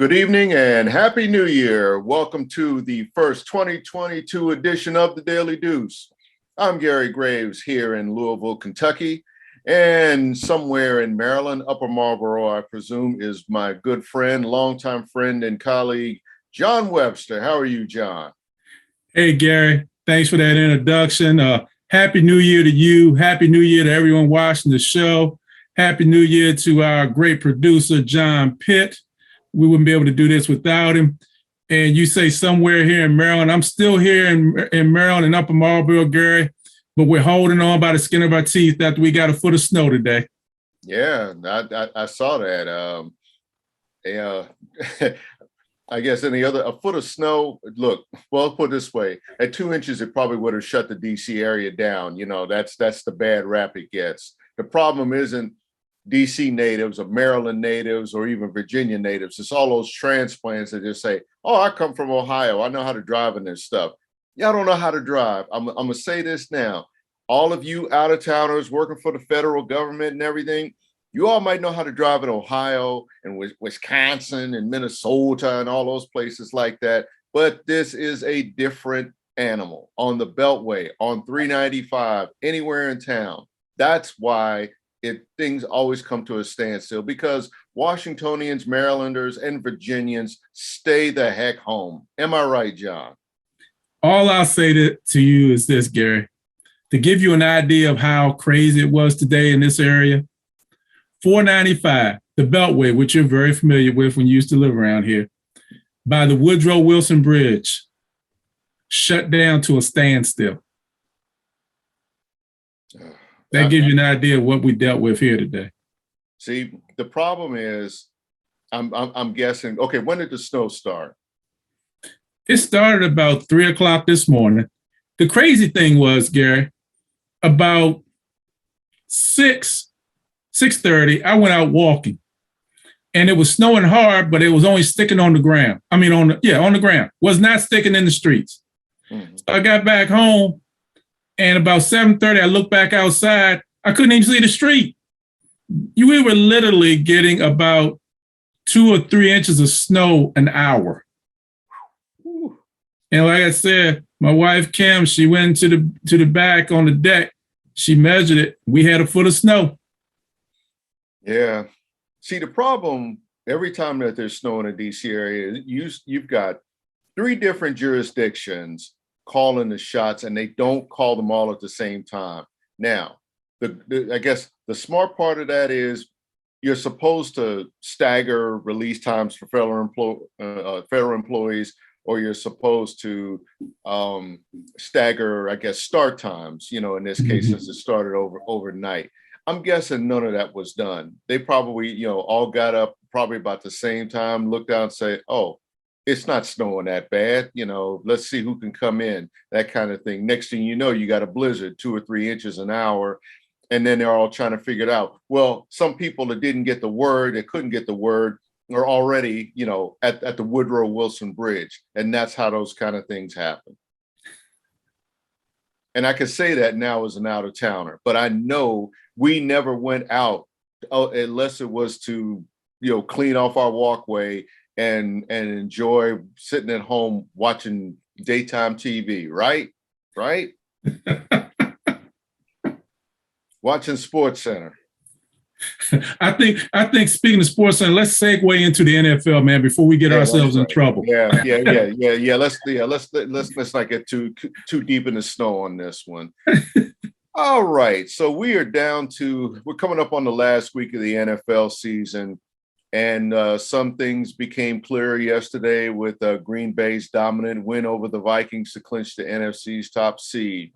Good evening and Happy New Year. Welcome to the first 2022 edition of the Daily Deuce. I'm Gary Graves here in Louisville, Kentucky, and somewhere in Maryland, Upper Marlboro, I presume, is my good friend, longtime friend and colleague, John Webster. How are you, John? Hey, Gary. Thanks for that introduction. Happy New Year to you. Happy New Year to everyone watching the show. Happy New Year to our great producer, John Pitt. We wouldn't be able to do this without him. And you say somewhere here in Maryland. I'm still here in Maryland, in Upper Marlboro, Gary, but we're holding on by the skin of our teeth after we got a foot of snow today. Yeah, I saw that. I guess a foot of snow. Look, well, put it this way: at 2 inches, it probably would have shut the DC area down. You know, that's the bad rap it gets. The problem isn't DC natives or Maryland natives or even Virginia natives. It's all those transplants that just say, "Oh, I come from Ohio. I know how to drive in this stuff." Y'all don't know how to drive. I'm gonna say this now: all of you out of towners working for the federal government and everything, you all might know how to drive in Ohio and Wisconsin and Minnesota and all those places like that. But this is a different animal on the Beltway, on 395, anywhere in town. That's why things always come to a standstill, because Washingtonians, Marylanders, and Virginians stay the heck home. Am I right, John? All I'll say to you is this, Gary, to give you an idea of how crazy it was today in this area. 495, the Beltway, which you're very familiar with when you used to live around here, by the Woodrow Wilson Bridge, shut down to a standstill. That gives you an idea of what we dealt with here today. See, the problem is, I'm guessing. Okay, when did the snow start? It started about 3:00 this morning. The crazy thing was, Gary, about 6:30, I went out walking, and it was snowing hard, but it was only sticking on the ground. I mean, on the ground. Was not sticking in the streets. Mm-hmm. So I got back home. And about 7:30, I looked back outside. I couldn't even see the street. We were literally getting about 2 or 3 inches of snow an hour. Whew. And like I said, my wife, Kim, she went to the back on the deck. She measured it. We had a foot of snow. Yeah. See, the problem, every time that there's snow in the DC area, you've got 3 different jurisdictions calling the shots, and they don't call them all at the same time. Now, I guess the smart part of that is you're supposed to stagger release times for federal employees, or you're supposed to stagger, I guess, start times. You know, in this case, since it started overnight. I'm guessing none of that was done. They probably, all got up probably about the same time, looked out and say, "Oh, it's not snowing that bad. Let's see who can come in," that kind of thing. Next thing you know, you got a blizzard, 2 or 3 inches an hour. And then they're all trying to figure it out. Well, some people that didn't get the word, that couldn't get the word, are already, at the Woodrow Wilson Bridge. And that's how those kind of things happen. And I can say that now as an out-of-towner, but I know we never went out unless it was to, clean off our walkway and enjoy sitting at home watching daytime TV, right? Watching Sports Center. I think speaking of Sports Center, let's segue into the NFL, man, before we get ourselves in trouble. Yeah. Let's not get too deep in the snow on this one. All right. So we're coming up on the last week of the NFL season. And some things became clearer yesterday with Green Bay's dominant win over the Vikings to clinch the NFC's top seed.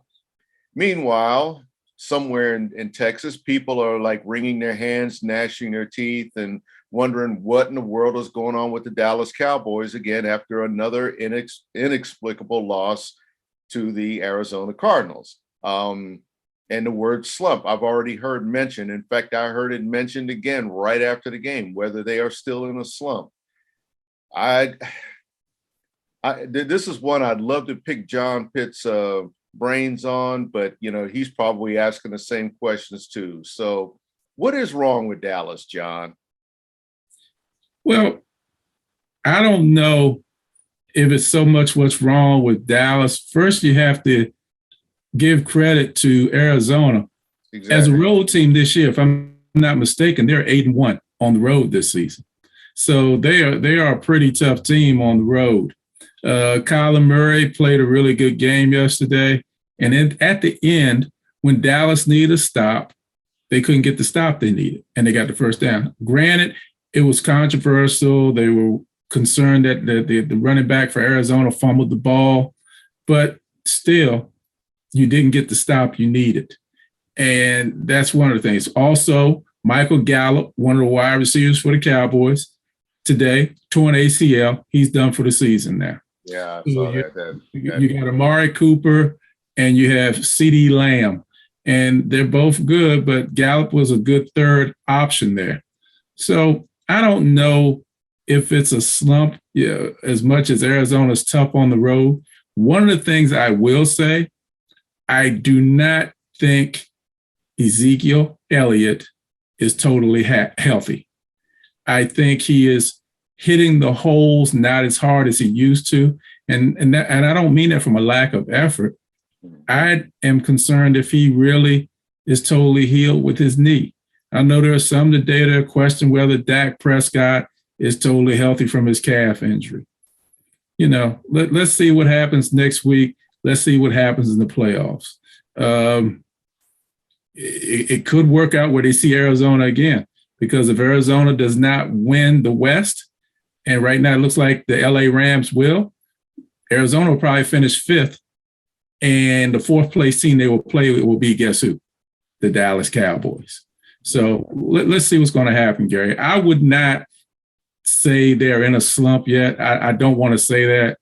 Meanwhile, somewhere in Texas, people are like wringing their hands, gnashing their teeth, and wondering what in the world is going on with the Dallas Cowboys again after another inexplicable loss to the Arizona Cardinals. And the word slump, I've already heard mentioned. In fact, I heard it mentioned again right after the game, whether they are still in a slump. This is one I'd love to pick John Pitt's brains on, but he's probably asking the same questions too. So what is wrong with Dallas, John? Well, I don't know if it's so much what's wrong with Dallas. First, you have to give credit to Arizona. As a Exactly. road team this year, if I'm not mistaken, they're 8-1 on the road this season. So they are a pretty tough team on the road. Kyler Murray played a really good game yesterday. And then at the end, when Dallas needed a stop, they couldn't get the stop they needed, and they got the first down. Granted, it was controversial. They were concerned that the running back for Arizona fumbled the ball, but still, you didn't get the stop you needed. And that's one of the things. Also, Michael Gallup, one of the wide receivers for the Cowboys, today, torn ACL. He's done for the season now. Yeah, I So saw you, that. you got Amari Cooper and you have CeeDee Lamb. And they're both good, but Gallup was a good third option there. So I don't know if it's a slump, as much as Arizona's tough on the road. One of the things I will say, I do not think Ezekiel Elliott is totally healthy. I think he is hitting the holes not as hard as he used to. And I don't mean that from a lack of effort. I am concerned if he really is totally healed with his knee. I know there are some today that question whether Dak Prescott is totally healthy from his calf injury. Let's see what happens next week. Let's see what happens in the playoffs. It could work out where they see Arizona again, because if Arizona does not win the West, and right now it looks like the LA Rams will, Arizona will probably finish fifth. And the fourth place team they will play with will be, guess who? The Dallas Cowboys. So let's see what's going to happen, Gary. I would not say they're in a slump yet. I don't want to say that.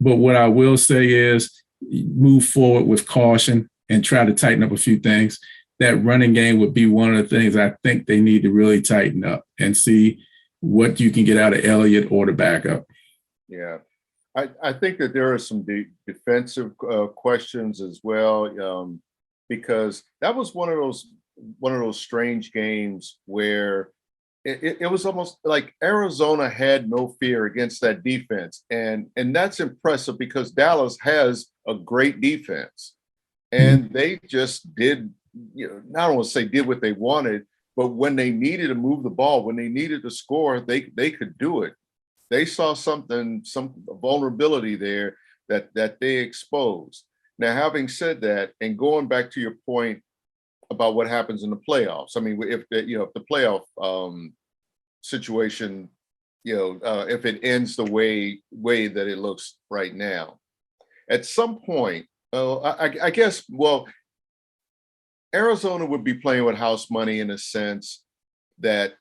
But what I will say is move forward with caution and try to tighten up a few things. That running game would be one of the things I think they need to really tighten up and see what you can get out of Elliott or the backup. Yeah. I think that there are some defensive questions as well, because that was one of those strange games where it was almost like Arizona had no fear against that defense, and that's impressive because Dallas has a great defense, and they just did, not want to say did what they wanted, but when they needed to move the ball, when they needed to score, they could do it. They saw some vulnerability there that they exposed. Now, having said that, and going back to your point about what happens in the playoffs, I mean, if the playoff situation, if it ends the way that it looks right now, at some point, I guess, well, Arizona would be playing with house money in a sense that,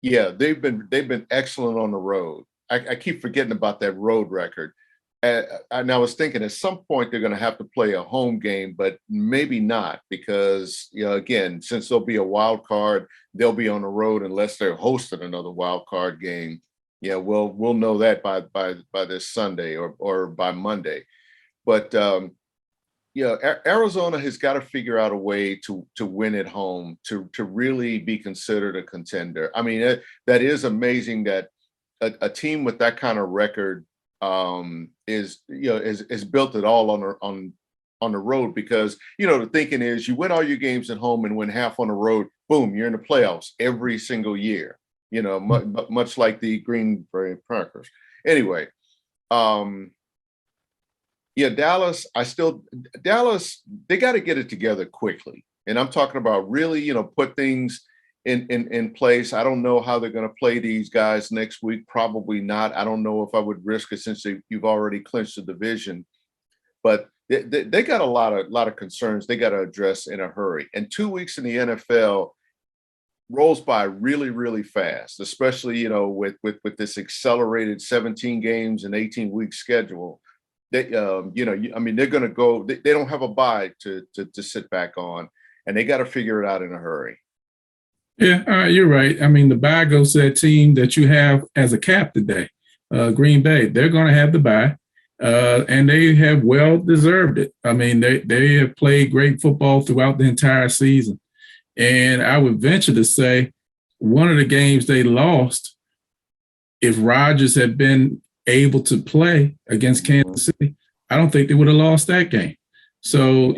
yeah, they've been excellent on the road. I keep forgetting about that road record. And I was thinking at some point they're going to have to play a home game, but maybe not, because again, since there'll be a wild card, they'll be on the road unless they're hosting another wild card game. Yeah, we'll know that by this Sunday or by Monday. But Arizona has got to figure out a way to win at home to really be considered a contender. I mean, that is amazing that a team with that kind of record is built it all on the road, because the thinking is you win all your games at home and win half on the road, boom, you're in the playoffs every single year. Much like the Green Bay Packers. Anyway. Dallas, they got to get it together quickly. And I'm talking about really, put things in place. I don't know how they're going to play these guys next week. Probably not. I don't know if I would risk it since you've already clinched the division. But they got a lot of concerns they got to address in a hurry. And 2 weeks in the NFL rolls by really, really fast, especially, with this accelerated 17 games and 18-week schedule. They, they're going to go. They don't have a bye to sit back on, and they got to figure it out in a hurry. Yeah, you're right. I mean, the bye goes to that team that you have as a cap today, Green Bay. They're going to have the bye, and they have well deserved it. I mean, they have played great football throughout the entire season, and I would venture to say one of the games they lost if Rodgers had been able to play against Kansas City, I don't think they would have lost that game. So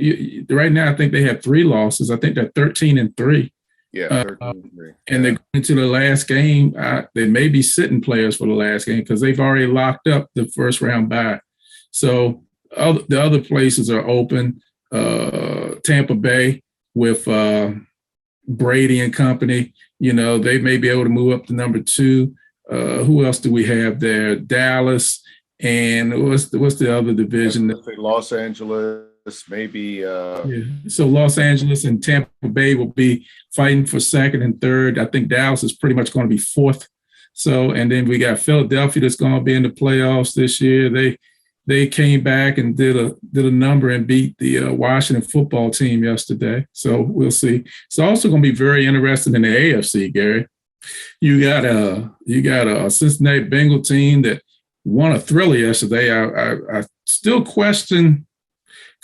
right now, I think they have 3 losses. I think they're 13-3. Yeah, 13-3. And they're going into the last game. They may be sitting players for the last game because they've already locked up the first round bye. So the other places are open. Tampa Bay with Brady and company, they may be able to move up to number 2. Who else do we have there? Dallas, and what's the other division? Los Angeles, maybe. Yeah. So Los Angeles and Tampa Bay will be fighting for 2nd and 3rd. I think Dallas is pretty much going to be 4th. So, and then we got Philadelphia that's going to be in the playoffs this year. They came back and did a number and beat the Washington football team yesterday. So we'll see. It's also going to be very interesting in the AFC, Gary. You got a Cincinnati Bengal team that won a thriller yesterday. I still question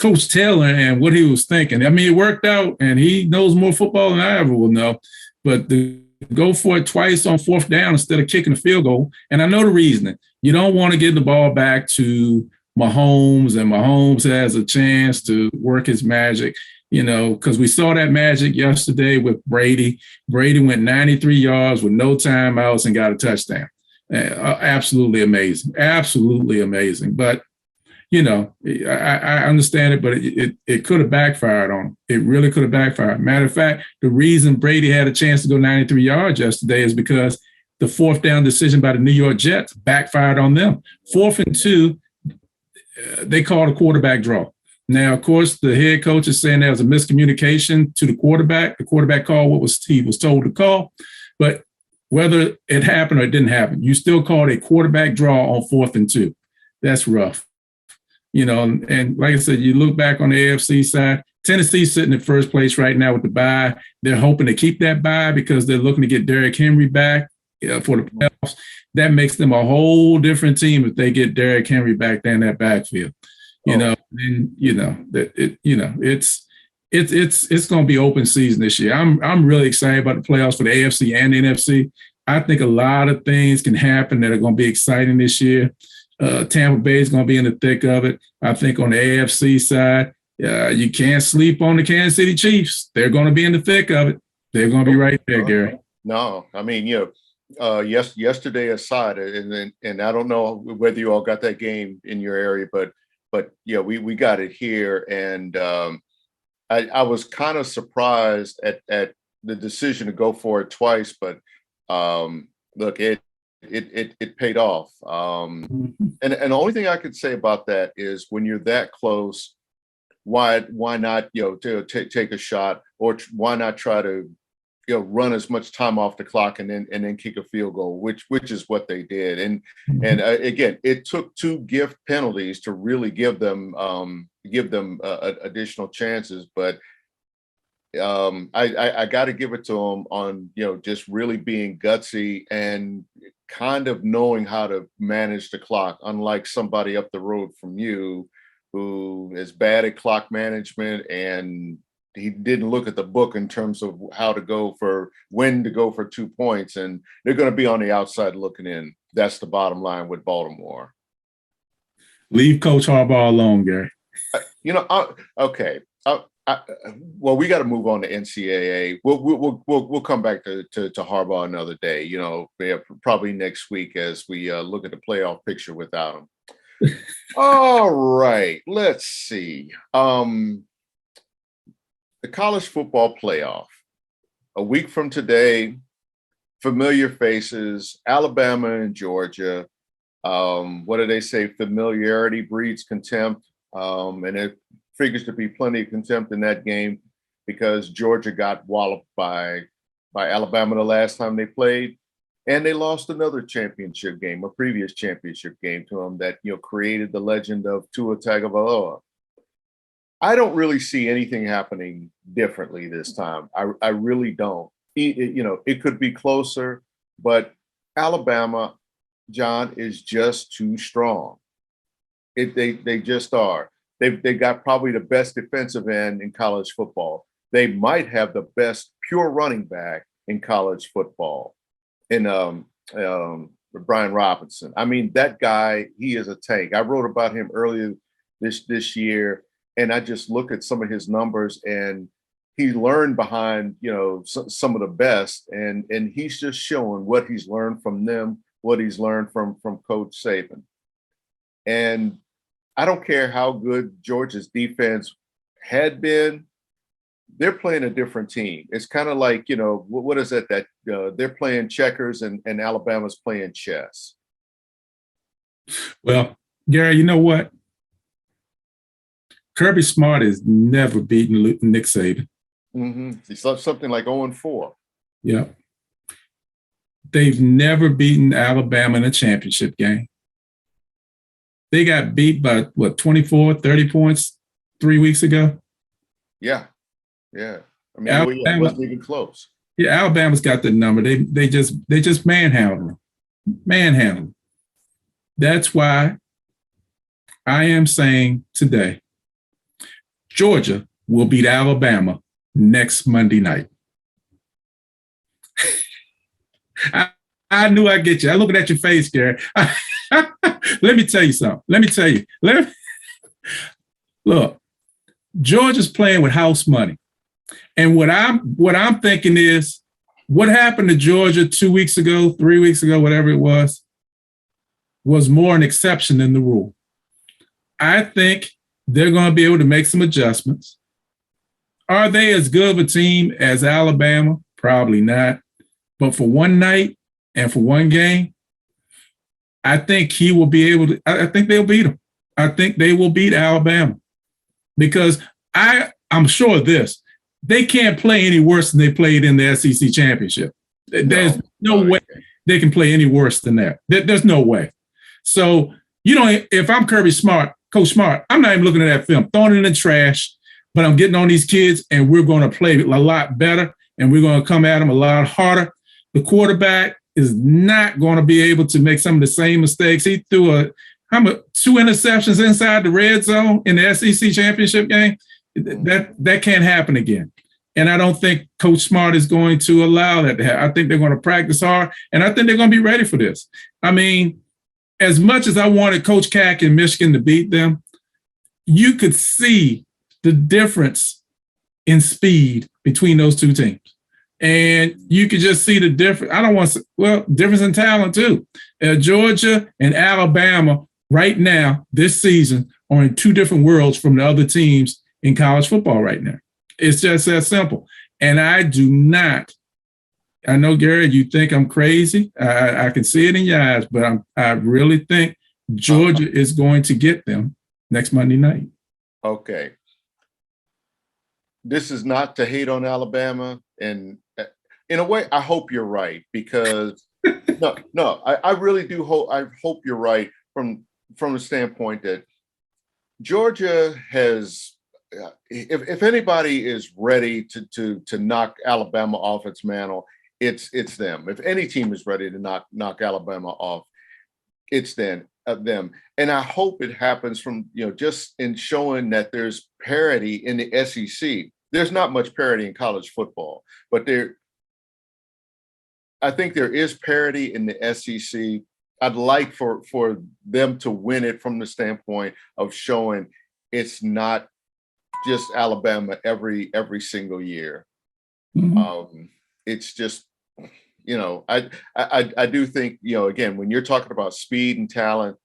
Coach Taylor and what he was thinking. I mean, it worked out, and he knows more football than I ever will know. But to go for it twice on 4th down instead of kicking a field goal, and I know the reasoning. You don't want to get the ball back to Mahomes, and Mahomes has a chance to work his magic. Because we saw that magic yesterday with Brady. Brady went 93 yards with no timeouts and got a touchdown. Absolutely amazing. Absolutely amazing. But, I understand it, but it could have backfired on him. It really could have backfired. Matter of fact, the reason Brady had a chance to go 93 yards yesterday is because the 4th down decision by the New York Jets backfired on them. 4th and 2, they called a quarterback draw. Now, of course, the head coach is saying there was a miscommunication to the quarterback. The quarterback called what he was told to call. But whether it happened or it didn't happen, you still called a quarterback draw on 4th and 2. That's rough. And like I said, you look back on the AFC side, Tennessee's sitting in first place right now with the bye. They're hoping to keep that bye because they're looking to get Derrick Henry back for the playoffs. That makes them a whole different team if they get Derrick Henry back there in that backfield. It's going to be open season this year. I'm really excited about the playoffs for the AFC and the NFC. I think a lot of things can happen that are going to be exciting this year. Tampa Bay is going to be in the thick of it. I think on the AFC side, you can't sleep on the Kansas City Chiefs. They're going to be in the thick of it. They're going to be right there, Gary. No, I mean, yesterday aside, and I don't know whether you all got that game in your area, but we got it here, and I was kind of surprised at the decision to go for it twice, but look, it paid off. And the only thing I could say about that is when you're that close, why not to take a shot, or why not try to run as much time off the clock and then kick a field goal, which is what they did. And again, it took 2 gift penalties to really give them additional chances. But I got to give it to them on just really being gutsy and kind of knowing how to manage the clock, unlike somebody up the road from you who is bad at clock management, and he didn't look at the book in terms of when to go for 2 points, and they're going to be on the outside looking in. That's the bottom line with Baltimore. Leave Coach Harbaugh alone, Gary. Okay. Well, we got to move on to NCAA. We'll come back to Harbaugh another day. Probably next week as we look at the playoff picture without him. All right, let's see. The college football playoff. A week from today, familiar faces, Alabama and Georgia. What do they say? Familiarity breeds contempt. And it figures to be plenty of contempt in that game because Georgia got walloped by Alabama the last time they played. And they lost another championship game, a previous championship game to them that, created the legend of Tua Tagovailoa. I don't really see anything happening differently this time. I really don't. It could be closer, but Alabama, John, is just too strong. They just are. They got probably the best defensive end in college football. They might have the best pure running back in college football. And Brian Robinson. I mean, that guy, he is a tank. I wrote about him earlier this year, and I just look at some of his numbers, and he learned behind, some of the best, and he's just showing what he's learned from them, what he's learned from Coach Saban. And I don't care how good Georgia's defense had been, they're playing a different team. It's kind of like, what is it that they're playing checkers and Alabama's playing chess. Well, Gary, you know what? Kirby Smart has never beaten Nick Saban. He's something like 0-4. Yeah. They've never beaten Alabama in a championship game. They got beat by, 24, 30 points 3 weeks ago? Yeah. I mean, Alabama, it wasn't even close. Yeah, Alabama's got the number. They just manhandle them. That's why I am saying today, Georgia will beat Alabama next Monday night. I knew I'd get you. I'm looking at your face, Gary. Let me tell you something. Look, Georgia's playing with house money. And what I'm thinking is, what happened to Georgia 2 weeks ago, 3 weeks ago, whatever it was more an exception than the rule. I think they're going to be able to make some adjustments. Are they as good of a team as Alabama? Probably not. But for one night and for one game, I think he will be able to. I think they'll beat them. I think they will beat Alabama, because I'm sure of this. They can't play any worse than they played in the SEC championship. There's no way they can play any worse than that. There's no way. So, if I'm Kirby Smart, Coach Smart, I'm not even looking at that film, throwing it in the trash, but I'm getting on these kids, and we're going to play a lot better, and we're going to come at them a lot harder. The quarterback is not going to be able to make some of the same mistakes. He threw 2 interceptions inside the red zone in the SEC championship game. That can't happen again. And I don't think Coach Smart is going to allow that to happen. I think they're going to practice hard, and I think they're going to be ready for this. I mean, as much as I wanted Coach Cack in Michigan to beat them, you could see the difference in speed between those two teams. And you could just see the difference. Difference in talent too. Georgia and Alabama right now, this season, are in two different worlds from the other teams in college football right now. It's just that simple. And I know, Gary, you think I'm crazy. I can see it in your eyes, but I really think Georgia is going to get them next Monday night. Okay. This is not to hate on Alabama. And in a way, I hope you're right, because I really do hope. I hope you're right from the standpoint that Georgia has. If anybody is ready to knock Alabama off its mantle, it's them. If any team is ready to knock Alabama off, it's them. And I hope it happens from just in showing that there's parity in the SEC. There's not much parity in college football, but I think there is parity in the SEC. I'd like for them to win it from the standpoint of showing it's not just Alabama every single year. Mm-hmm. It's just, I do think, again, when you're talking about speed and talent,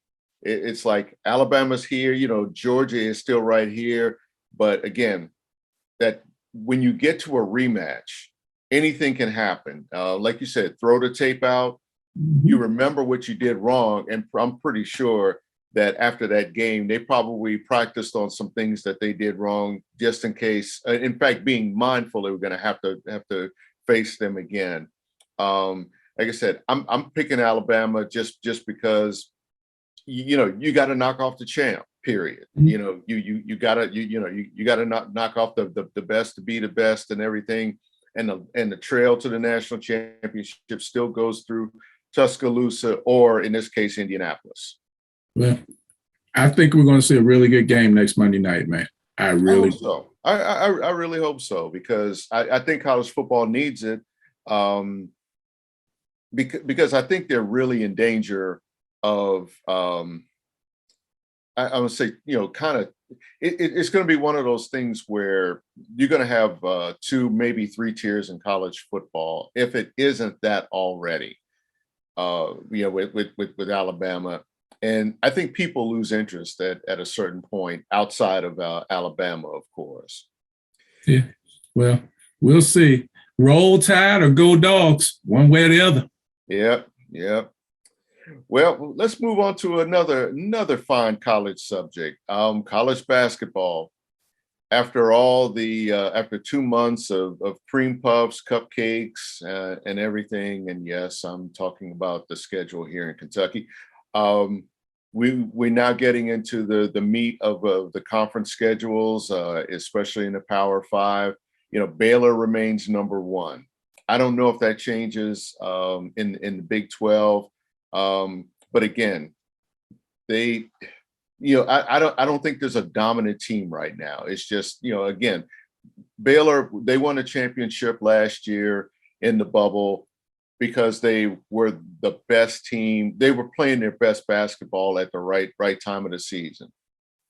it's like Alabama's here, Georgia is still right here. But again, that when you get to a rematch, anything can happen. Like you said, throw the tape out. Mm-hmm. You remember what you did wrong. And I'm pretty sure that after that game, they probably practiced on some things that they did wrong, just in case. In fact, being mindful they were going to have to face them again. Like I said, I'm picking Alabama just because you got to knock off the champ. Period. Mm-hmm. You gotta knock off the best to be the best and everything. And the trail to the national championship still goes through Tuscaloosa, or in this case, Indianapolis. Well, I think we're going to see a really good game next Monday night, man. I really hope so. I really hope so, because I think college football needs it. because I think they're really in danger of I would say, kind of it's going to be one of those things where you're going to have two, maybe three tiers in college football, if it isn't that already. With Alabama, and I think people lose interest at a certain point outside of Alabama, of course. Yeah, well, we'll see. Roll Tide or go Dogs, one way or the other. Yep, yep. Well, let's move on to another fine college subject, college basketball. After after 2 months of cream puffs, cupcakes, and everything, and yes, I'm talking about the schedule here in Kentucky. We're now getting into the meat of the conference schedules, especially in the Power Five. Baylor remains number one. I don't know if that changes in the Big 12. But again, I don't think there's a dominant team right now. It's just, again, Baylor, they won a championship last year in the bubble because they were the best team. They were playing their best basketball at the right time of the season.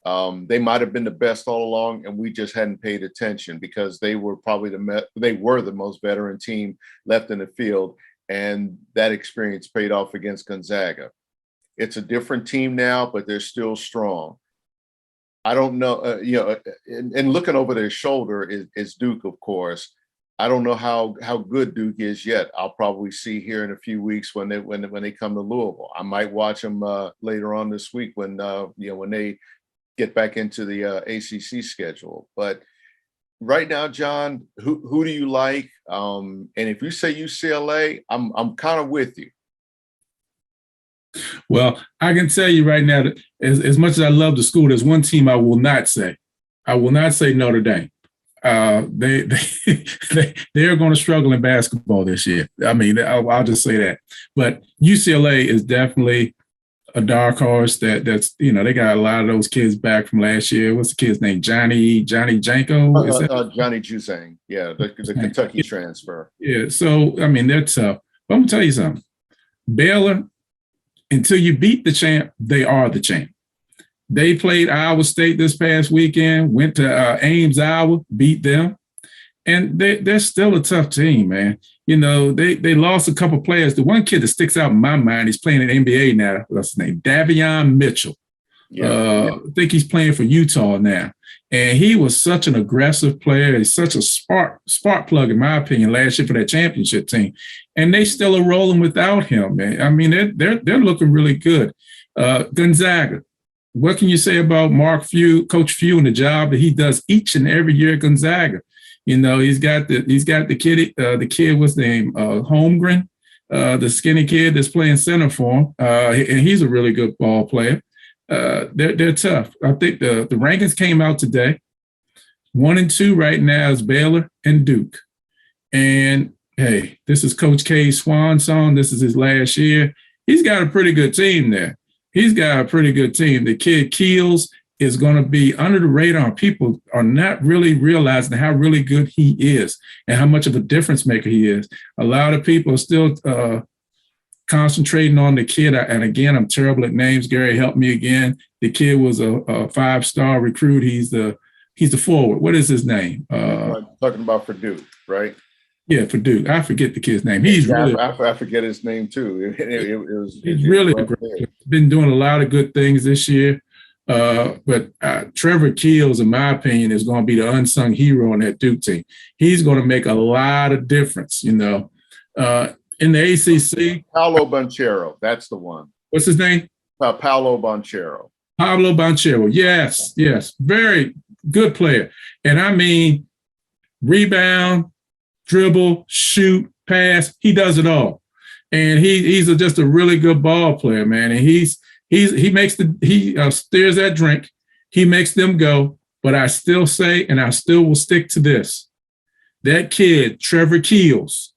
They might have been the best all along, and we just hadn't paid attention because they were probably the most veteran team left in the field. And that experience paid off against Gonzaga. It's a different team now, but they're still strong. I don't know, and looking over their shoulder is Duke, of course. I don't know how good Duke is yet. I'll probably see here in a few weeks when they come to Louisville. I might watch them later on this week when they get back into the ACC schedule. But right now, John, who do you like? And if you say UCLA, I'm kind of with you. Well, I can tell you right now that as much as I love the school, there's one team I will not say. I will not say Notre Dame. They're going to struggle in basketball this year. I mean, I'll just say that. But UCLA is definitely a dark horse that's they got a lot of those kids back from last year. What's the kid's name? Johnny Janko? Johnny Juzang. Yeah, the Kentucky transfer. Yeah, so I mean they're tough. But I'm gonna tell you something. Baylor, until you beat the champ, they are the champ. They played Iowa State this past weekend, went to Ames, Iowa, beat them. And they're still a tough team, man. They lost a couple players. The one kid that sticks out in my mind, he's playing in the NBA now. What's his name? Davion Mitchell. Yeah. I think he's playing for Utah now. And he was such an aggressive player. He's such a spark plug, in my opinion, last year for that championship team. And they still are rolling without him, man. I mean, they're looking really good. Gonzaga. What can you say about Coach Few, and the job that he does each and every year at Gonzaga? He's got the kid, what's the name? Holmgren, the skinny kid that's playing center for him. And he's a really good ball player. They're tough. I think the rankings came out today. 1 and 2 right now is Baylor and Duke. And hey, this is Coach K's swan song. This is his last year. He's got a pretty good team there. The kid Keels is going to be under the radar. People are not really realizing how really good he is and how much of a difference maker he is. A lot of people are still concentrating on the kid. And again, I'm terrible at names. Gary, help me again. The kid was a 5-star recruit. He's the forward. What is his name? Talking about for Duke, right? Yeah, for Duke. I forget the kid's name. He's really. I forget his name too. He's really great. Been doing a lot of good things this year. But Trevor Keels, in my opinion, is going to be the unsung hero on that Duke team. He's going to make a lot of difference, in the ACC. Paolo Banchero, that's the one. What's his name? Paolo Banchero. Pablo Banchero, yes, very good player. And I mean, rebound, dribble, shoot, pass, he does it all. And he's just a really good ball player, man. And he steers that drink. He makes them go. But I still say, and I still will stick to this, that kid, Trevor Keels,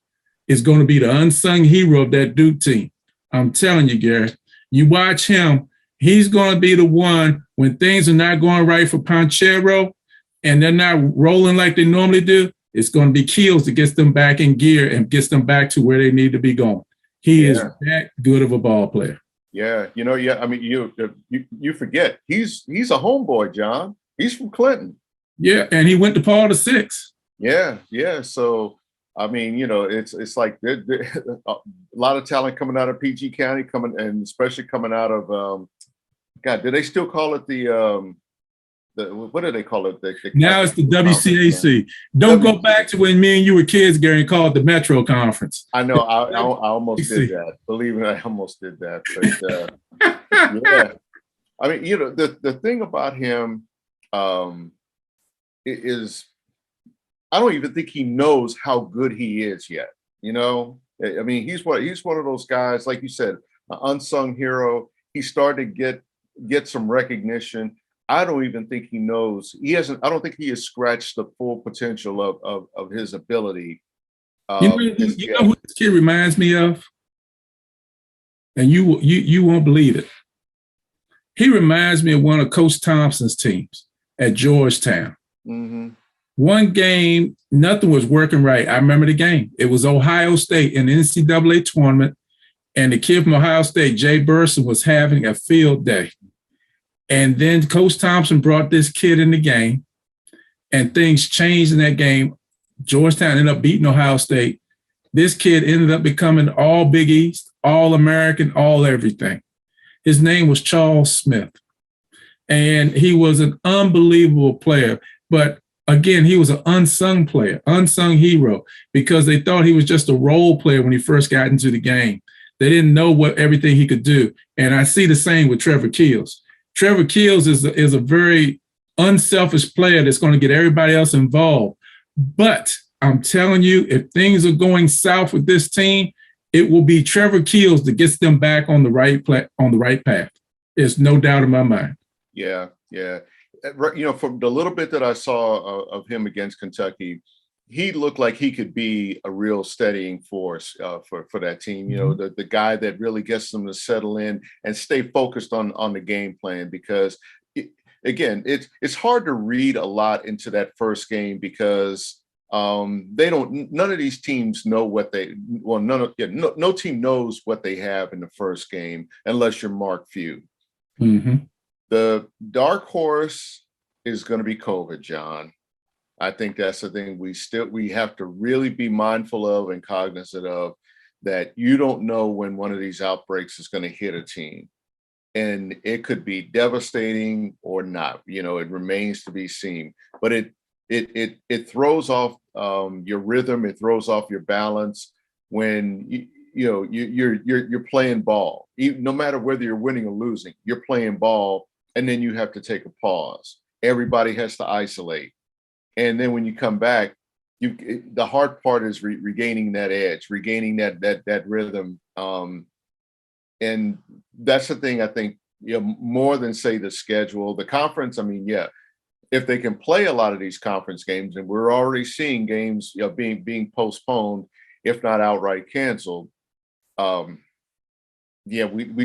is going to be the unsung hero of that Duke team. I'm telling you, Gary, you watch him, he's going to be the one when things are not going right for Panchero and they're not rolling like they normally do. It's going to be Keels that gets them back in gear and gets them back to where they need to be going. He is Yeah. that good of a ball player. Yeah. Yeah. I mean, you forget he's a homeboy, John. He's from Clinton. Yeah, and he went to Paul VI. Yeah. Yeah. So I mean, it's like a lot of talent coming out of PG County, coming and especially coming out of God. Do they still call it the what do they call it? The Now it's the WCAC. Don't go back WCAC. to when me and you were kids, Gary, and call it the Metro Conference. I know. I almost did that. Believe me, I almost did that. But yeah, I mean, the thing about him is I don't even think he knows how good he is yet. I mean, he's one of those guys, like you said, an unsung hero. He's starting to get some recognition. I don't even think he knows. He hasn't. I don't think he has scratched the full potential of his ability. You know who this kid reminds me of, and you won't believe it. He reminds me of one of Coach Thompson's teams at Georgetown. Mm-hmm. One game, nothing was working right. I remember the game. It was Ohio State in the NCAA tournament, and the kid from Ohio State, Jay Burson, was having a field day. And then Coach Thompson brought this kid in the game, and things changed in that game. Georgetown ended up beating Ohio State. This kid ended up becoming all Big East, all American, all everything. His name was Charles Smith, and he was an unbelievable player. But again, he was an unsung player, unsung hero, because they thought he was just a role player when he first got into the game. They didn't know everything he could do. And I see the same with Trevor Keels. Trevor Keels is a very unselfish player that's going to get everybody else involved. But I'm telling you, if things are going south with this team, it will be Trevor Keels that gets them back on the right path. There's no doubt in my mind. Yeah, yeah. From the little bit that I saw of him against Kentucky, he looked like he could be a real steadying force for that team. The guy that really gets them to settle in and stay focused on the game plan, because it's hard to read a lot into that first game because none of these teams know no team knows what they have in the first game unless you're Mark Few. Mm-hmm. The dark horse is going to be COVID, John. I think that's the thing we have to really be mindful of and cognizant of, that you don't know when one of these outbreaks is going to hit a team. And it could be devastating or not. It remains to be seen. But it throws off your rhythm. It throws off your balance when you're playing ball. No matter whether you're winning or losing, you're playing ball, and then you have to take a pause. Everybody has to isolate. And then when you come back, the hard part is regaining that edge, regaining that rhythm. And that's the thing, I think, more than say the schedule, the conference. I mean, yeah, if they can play a lot of these conference games, and we're already seeing games being postponed, if not outright canceled. We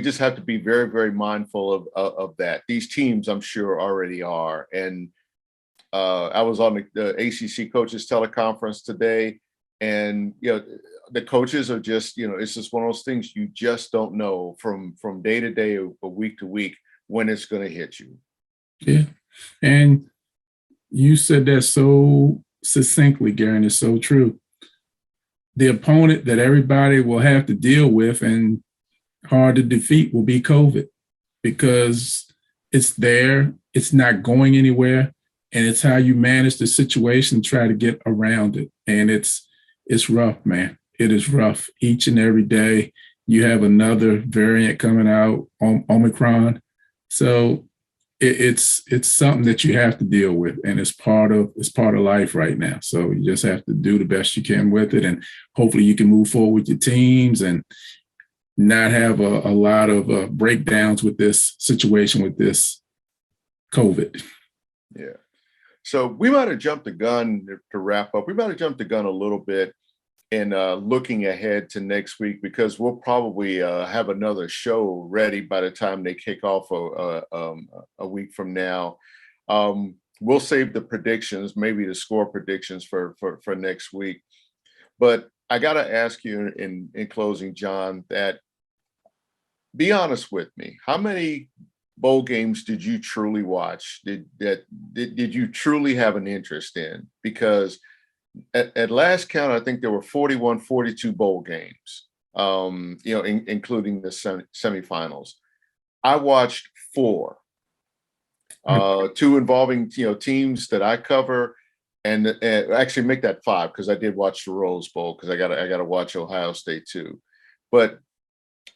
just have to be very, very mindful of that. These teams, I'm sure, already are. And I was on the ACC coaches teleconference today, and the coaches are just, it's just one of those things you just don't know from day to day or week to week when it's going to hit you. Yeah, and you said that so succinctly, Gary, and it's so true. The opponent that everybody will have to deal with and hard to defeat will be COVID, because it's there, it's not going anywhere. And it's how you manage the situation, try to get around it. And it's rough, man. It is rough. Each and every day you have another variant coming out, Omicron. So it's something that you have to deal with, and it's part of life right now. So you just have to do the best you can with it, and hopefully you can move forward with your teams and not have a lot of breakdowns with this situation, with this COVID. Yeah. So we might have jumped the gun to wrap up. We might have jumped the gun a little bit in looking ahead to next week, because we'll probably have another show ready by the time they kick off a week from now. We'll save the predictions, maybe the score predictions for next week. But I got to ask you in closing, John, that be honest with me. How many bowl games did you truly watch? Did you truly have an interest in? Because at last count, I think there were 41, 42 bowl games, including the semifinals. I watched 4, 2 involving, teams that I cover, and actually make that 5 because I did watch the Rose Bowl because I got to watch Ohio State too. But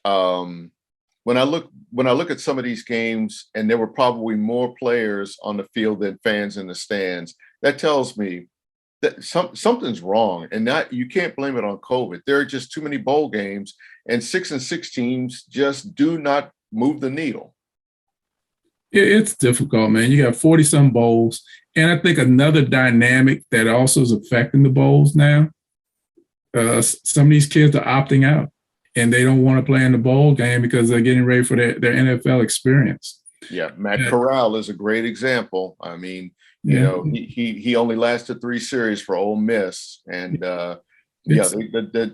when I look at some of these games, and there were probably more players on the field than fans in the stands, that tells me that something's wrong, and that you can't blame it on COVID. There are just too many bowl games, and 6-6 teams just do not move the needle. It's difficult, man. You got 40-some bowls. And I think another dynamic that also is affecting the bowls now, some of these kids are opting out, and they don't want to play in the bowl game because they're getting ready for their NFL experience. Yeah, Matt Corral is a great example. I mean, he only lasted 3 series for Ole Miss, and the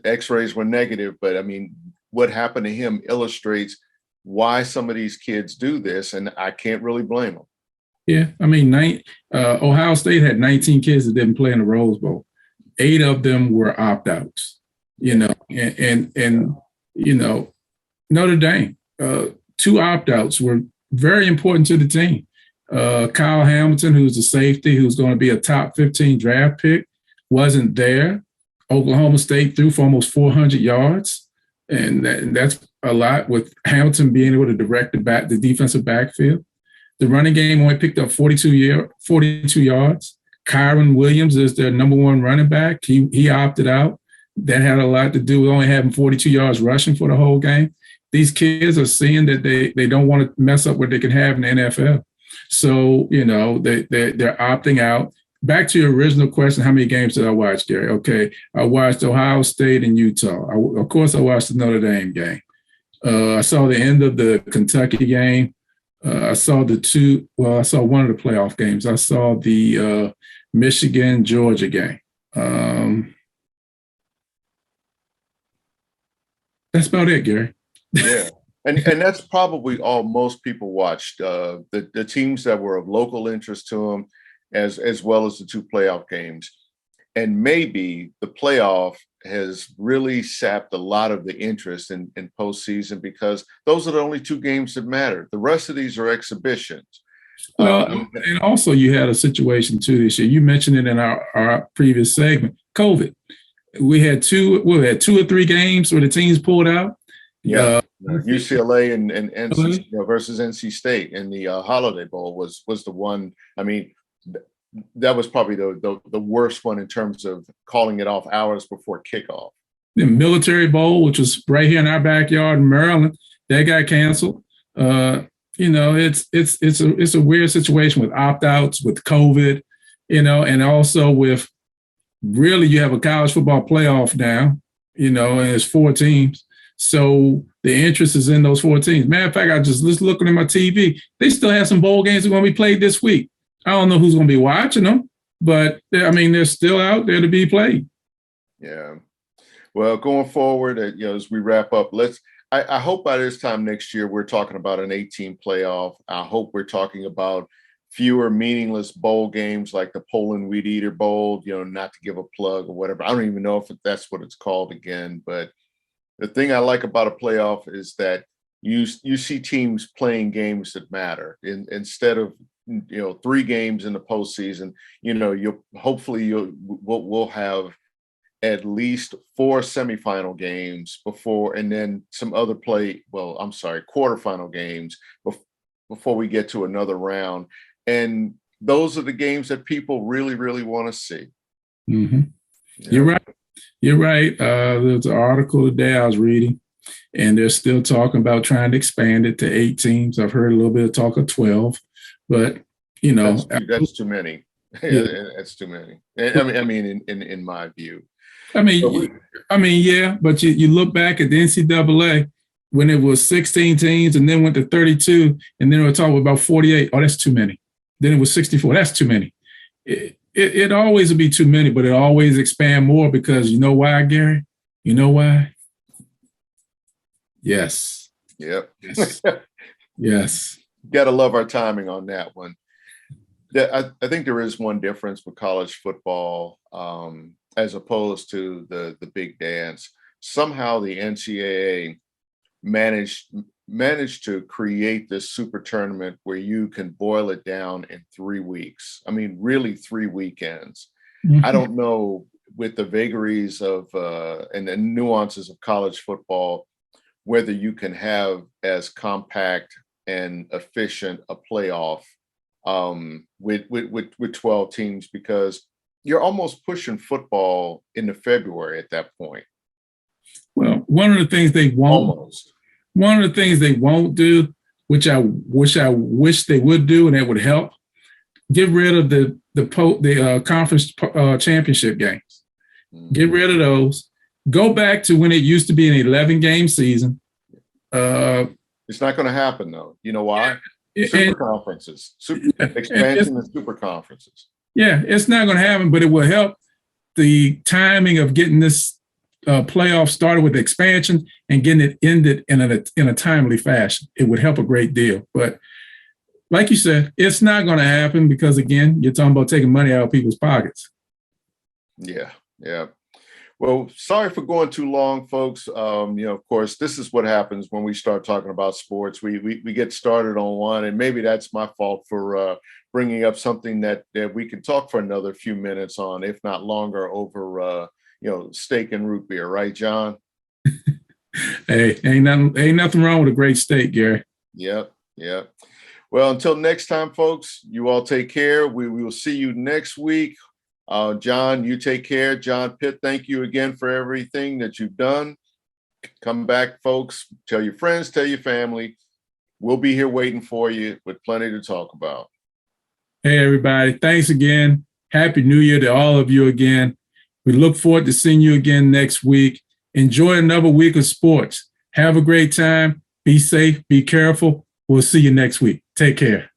X-rays were negative. But I mean, what happened to him illustrates why some of these kids do this, and I can't really blame them. Yeah, I mean, Ohio State had 19 kids that didn't play in the Rose Bowl. 8 of them were opt-outs, and Notre Dame, 2 opt-outs were very important to the team. Kyle Hamilton, who's a safety, who's going to be a top 15 draft pick, wasn't there. Oklahoma State threw for almost 400 yards, and that's a lot, with Hamilton being able to direct the defensive backfield. The running game only picked up 42 yards. Kyron Williams is their number 1 running back. He opted out. That had a lot to do with only having 42 yards rushing for the whole game. These kids are seeing that they don't want to mess up what they can have in the NFL. So, they're opting out. Back to your original question, how many games did I watch, Gary? Okay, I watched Ohio State and Utah. Of course, I watched the Notre Dame game. I saw the end of the Kentucky game. I saw one of the playoff games. I saw the Michigan-Georgia game. That's about it, Gary. Yeah. And that's probably all most people watched, the teams that were of local interest to them, as well as the 2 playoff games. And maybe the playoff has really sapped a lot of the interest in postseason, because those are the only 2 games that matter. The rest of these are exhibitions. Well, and also you had a situation too this year. You mentioned it in our previous segment, COVID. We had 2 or 3 games where the teams pulled out. Yeah, UCLA and NC versus NC State in the Holiday Bowl was the one. I mean, that was probably the worst one in terms of calling it off hours before kickoff. The Military Bowl, which was right here in our backyard in Maryland, that got canceled. It's a weird situation with opt-outs, with COVID, and also with, really, you have a college football playoff now, and it's 4 teams. So the interest is in those 4 teams. Matter of fact, I just looking at my TV. They still have some bowl games that are going to be played this week. I don't know who's going to be watching them, but they're still out there to be played. Yeah. Well, going forward, as we wrap up, I hope by this time next year we're talking about an 18 playoff. I hope we're talking about fewer meaningless bowl games like the Poland Wheat Eater Bowl, not to give a plug or whatever. I don't even know if that's what it's called again, but the thing I like about a playoff is that you see teams playing games that matter, instead of 3 games in the postseason. We'll have at least 4 semifinal games before, and then some other quarterfinal games before we get to another round. And those are the games that people really, really want to see. Mm-hmm. You're right. You're right. There's an article today I was reading, and they're still talking about trying to expand it to 8 teams. I've heard a little bit of talk of 12, but that's too many. Yeah. That's too many. I mean, in my view. But you look back at the NCAA when it was 16 teams, and then went to 32, and then we're talking about 48. Oh, that's too many. Then it was 64. That's too many. It always will be too many, but it always expand more, because you know why, Gary? You know why? Yes. Yep. Yes. Yes. Gotta love our timing on that one. Yeah, I think there is one difference with college football, as opposed to the big dance. Somehow the NCAA managed managed to create this super tournament where you can boil it down in 3 weeks. I mean, really 3 weekends. I don't know, with the vagaries of and the nuances of college football, whether you can have as compact and efficient a playoff with 12 teams, because you're almost pushing football into February at that point. Well, one of the things they won't Almost. one of the things they won't do, which I wish they would do, and it would help, get rid of the conference championship games. Get rid of those. Go back to when it used to be an 11-game season. It's not going to happen, though. You know why? Super conferences, expansion and super conferences. Yeah, it's not going to happen, but it will help the timing of getting this playoff started with expansion and getting it ended in a timely fashion. It would help a great deal. But like you said, it's not going to happen because, again, you're talking about taking money out of people's pockets. Yeah, yeah. Well, sorry for going too long, folks. Of course, this is what happens when we start talking about sports. We get started on one, and maybe that's my fault for bringing up something that we can talk for another few minutes on, if not longer, over steak and root beer, right, John? Hey, ain't nothing wrong with a great steak, Gary. Yep, yep. Well, until next time, folks, you all take care. We will see you next week. John, you take care. John Pitt, thank you again for everything that you've done. Come back, folks. Tell your friends, tell your family. We'll be here waiting for you with plenty to talk about. Hey, everybody. Thanks again. Happy New Year to all of you again. We look forward to seeing you again next week. Enjoy another week of sports. Have a great time. Be safe. Be careful. We'll see you next week. Take care.